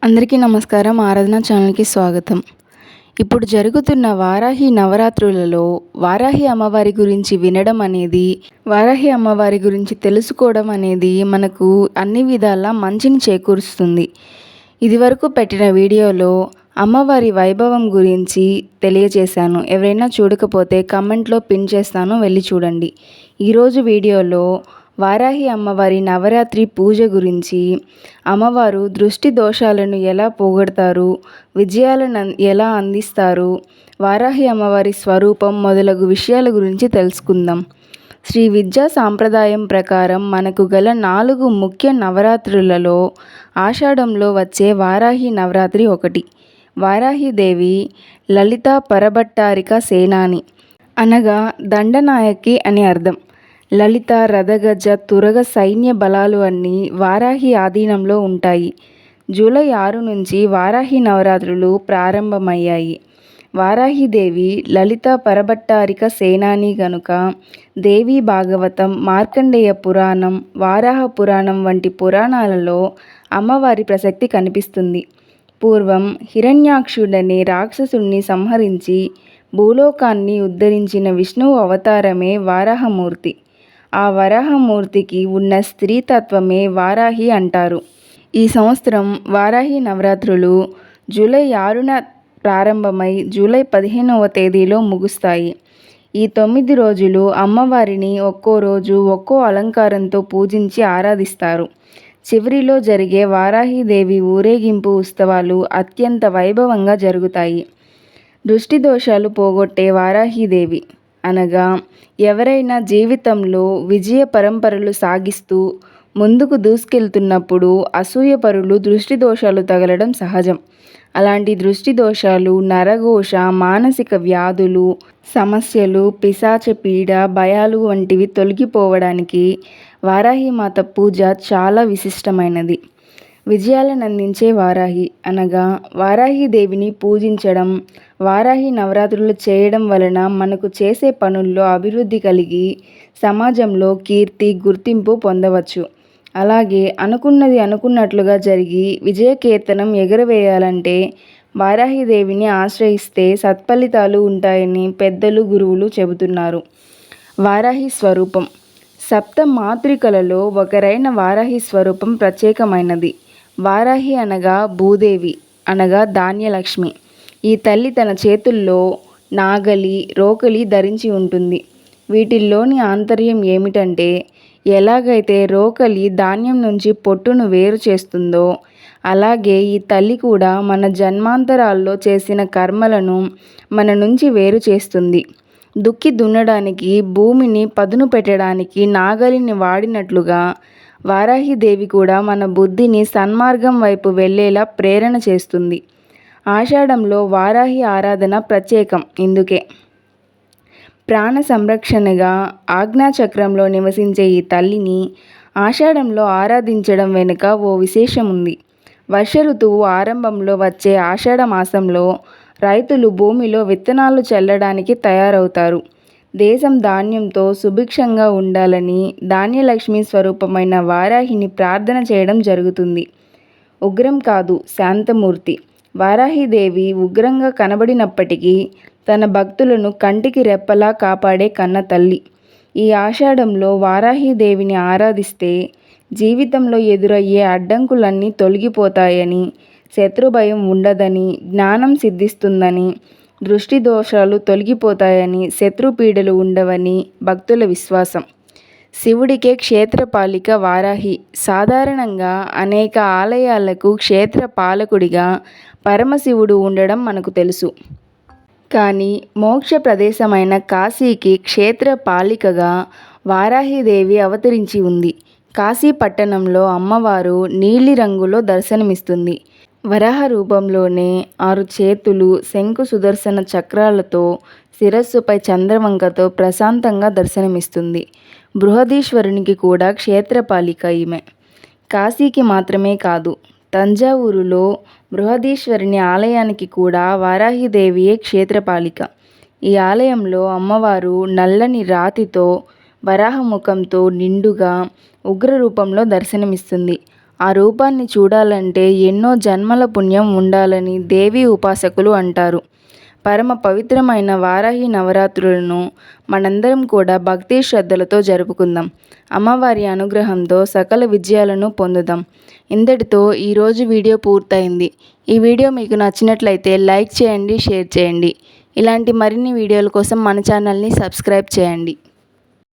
అందరికీ నమస్కారం. ఆరాధన ఛానల్కి స్వాగతం. ఇప్పుడు జరుగుతున్న వారాహి నవరాత్రులలో వారాహి అమ్మవారి గురించి వినడం అనేది, వారాహి అమ్మవారి గురించి తెలుసుకోవడం అనేది మనకు అన్ని విధాలా మంచిని చేకూరుస్తుంది. ఇదివరకు పెట్టిన వీడియోలో అమ్మవారి వైభవం గురించి తెలియజేశాను. ఎవరైనా చూడకపోతే కమెంట్లో పిన్ చేస్తాను, వెళ్ళి చూడండి. ఈరోజు వీడియోలో వారాహి అమ్మవారి నవరాత్రి పూజ గురించి, అమ్మవారు దృష్టి దోషాలను ఎలా పోగొడతారు, విజయాలను ఎలా అందిస్తారు, వారాహి అమ్మవారి స్వరూపం మొదలగు విషయాల గురించి తెలుసుకుందాం. శ్రీ విద్యా సాంప్రదాయం ప్రకారం మనకు గల 4 ముఖ్య నవరాత్రులలో ఆషాఢంలో వచ్చే వారాహి నవరాత్రి ఒకటి. వారాహిదేవి లలితా పరభట్టారిక సేనాని అనగా దండనాయకి అని అర్థం. లలిత, రథగజ, తురగ సైన్య బలాలు అన్నీ వారాహి ఆధీనంలో ఉంటాయి. జూలై 6 నుంచి వారాహి నవరాత్రులు ప్రారంభమయ్యాయి. వారాహిదేవి లలిత పరభట్టారిక సేనాని గనుక దేవీ భాగవతం, మార్కండేయ పురాణం, వారాహ పురాణం వంటి పురాణాలలో అమ్మవారి ప్రసక్తి కనిపిస్తుంది. పూర్వం హిరణ్యాక్షుడనే రాక్షసుణ్ణి సంహరించి భూలోకాన్ని ఉద్ధరించిన విష్ణువు అవతారమే వారాహమూర్తి. ఆ వరాహమూర్తికి ఉన్న స్త్రీతత్వమే వారాహి అంటారు. ఈ సంవత్సరం వారాహి నవరాత్రులు జూలై 6న ప్రారంభమై జూలై 15వ తేదీలో ముగుస్తాయి. ఈ 9 రోజులు అమ్మవారిని ఒక్కో రోజు ఒక్కో అలంకారంతో పూజించి ఆరాధిస్తారు. చివరిలో జరిగే వారాహిదేవి ఊరేగింపు ఉత్సవాలు అత్యంత వైభవంగా జరుగుతాయి. దృష్టి దోషాలు పోగొట్టే వారాహిదేవి అనగా ఎవరైనా జీవితంలో విజయ పరంపరలు సాగిస్తూ ముందుకు దూసుకెళ్తున్నప్పుడు అసూయపరులు దృష్టి దోషాలు తగలడం సహజం. అలాంటి దృష్టి దోషాలు, నరఘోష, మానసిక వ్యాధులు, సమస్యలు, పిశాచ పీడ, భయాలు వంటివి తొలగిపోవడానికి వారాహిమాత పూజ చాలా విశిష్టమైనది. విజయాలను అందించే వారాహి అనగా వారాహిదేవిని పూజించడం, వారాహి నవరాత్రులు చేయడం వలన మనకు చేసే పనుల్లో అభివృద్ధి కలిగి సమాజంలో కీర్తి, గుర్తింపు పొందవచ్చు. అలాగే అనుకున్నది అనుకున్నట్లుగా జరిగి విజయకేతనం ఎగరవేయాలంటే వారాహిదేవిని ఆశ్రయిస్తే సత్ఫలితాలు ఉంటాయని పెద్దలు, గురువులు చెబుతున్నారు. వారాహి స్వరూపం. సప్త మాతృకలలో ఒకరైన వారాహి స్వరూపం ప్రత్యేకమైనది. వారాహి అనగా భూదేవి అనగా ధాన్యలక్ష్మి. ఈ తల్లి తన చేతుల్లో నాగలి, రోకలి ధరించి ఉంటుంది. వీటిల్లోని ఆంతర్యం ఏమిటంటే, ఎలాగైతే రోకలి ధాన్యం నుంచి పొట్టును వేరు చేస్తుందో అలాగే ఈ తల్లి కూడా మన జన్మాంతరాల్లో చేసిన కర్మలను మన నుంచి వేరు చేస్తుంది. దుక్కి దున్నడానికి, భూమిని పదును పెట్టడానికి నాగలిని వాడినట్లుగా వారాహిదేవి కూడా మన బుద్ధిని సన్మార్గం వైపు వెళ్ళేలా ప్రేరణ చేస్తుంది. ఆషాఢంలో వారాహి ఆరాధన ప్రత్యేకం ఇందుకే. ప్రాణ సంరక్షణగా ఆజ్ఞాచక్రంలో నివసించే ఈ తల్లిని ఆషాఢంలో ఆరాధించడం వెనుక ఓ విశేషం ఉంది. వర్ష ఋతువు ఆరంభంలో వచ్చే ఆషాఢ మాసంలో రైతులు భూమిలో విత్తనాలు చల్లడానికి తయారవుతారు. దేశం ధాన్యంతో సుభిక్షంగా ఉండాలని ధాన్యలక్ష్మి స్వరూపమైన వారాహిని ప్రార్థన చేయడం జరుగుతుంది. ఉగ్రం కాదు, శాంతమూర్తి. వారాహిదేవి ఉగ్రంగా కనబడినప్పటికీ తన భక్తులను కంటికి రెప్పలా కాపాడే కన్న తల్లి. ఈ ఆషాఢంలో వారాహిదేవిని ఆరాధిస్తే జీవితంలో ఎదురయ్యే అడ్డంకులన్నీ తొలగిపోతాయని, శత్రుభయం ఉండదని, జ్ఞానం సిద్ధిస్తుందని, దృష్టి దోషాలు తొలగిపోతాయని, శత్రుపీడలు ఉండవని భక్తుల విశ్వాసం. శివుడికే క్షేత్రపాలిక వారాహి. సాధారణంగా అనేక ఆలయాలకు క్షేత్ర పాలకుడిగా పరమశివుడు ఉండడం మనకు తెలుసు. కానీ మోక్ష ప్రదేశమైన కాశీకి క్షేత్ర పాలికగా వారాహిదేవి అవతరించి ఉంది. కాశీ పట్టణంలో అమ్మవారు నీలి రంగులో దర్శనమిస్తుంది. వరాహ రూపంలోనే 6 చేతులు, శంకు సుదర్శన చక్రాలతో, శిరస్సుపై చంద్రవంకతో ప్రశాంతంగా దర్శనమిస్తుంది. బృహదీశ్వరునికి కూడా క్షేత్రపాలిక ఈమె. కాశీకి మాత్రమే కాదు, తంజావూరులో బృహదీశ్వరుని ఆలయానికి కూడా వారాహిదేవియే క్షేత్రపాలిక. ఈ ఆలయంలో అమ్మవారు నల్లని రాతితో వరాహముఖంతో నిండుగా ఉగ్ర రూపంలో దర్శనమిస్తుంది. ఆ రూపాన్ని చూడాలంటే ఎన్నో జన్మల పుణ్యం ఉండాలని దేవి ఉపాసకులు అంటారు. పరమ పవిత్రమైన వారాహి నవరాత్రులను మనందరం కూడా భక్తి శ్రద్ధలతో జరుపుకుందాం. అమ్మవారి అనుగ్రహంతో సకల విజయాలను పొందుదాం. ఇంతటితో ఈరోజు వీడియో పూర్తయింది. ఈ వీడియో మీకు నచ్చినట్లయితే లైక్ చేయండి, షేర్ చేయండి. ఇలాంటి మరిన్ని వీడియోల కోసం మన ఛానల్ని సబ్స్క్రైబ్ చేయండి.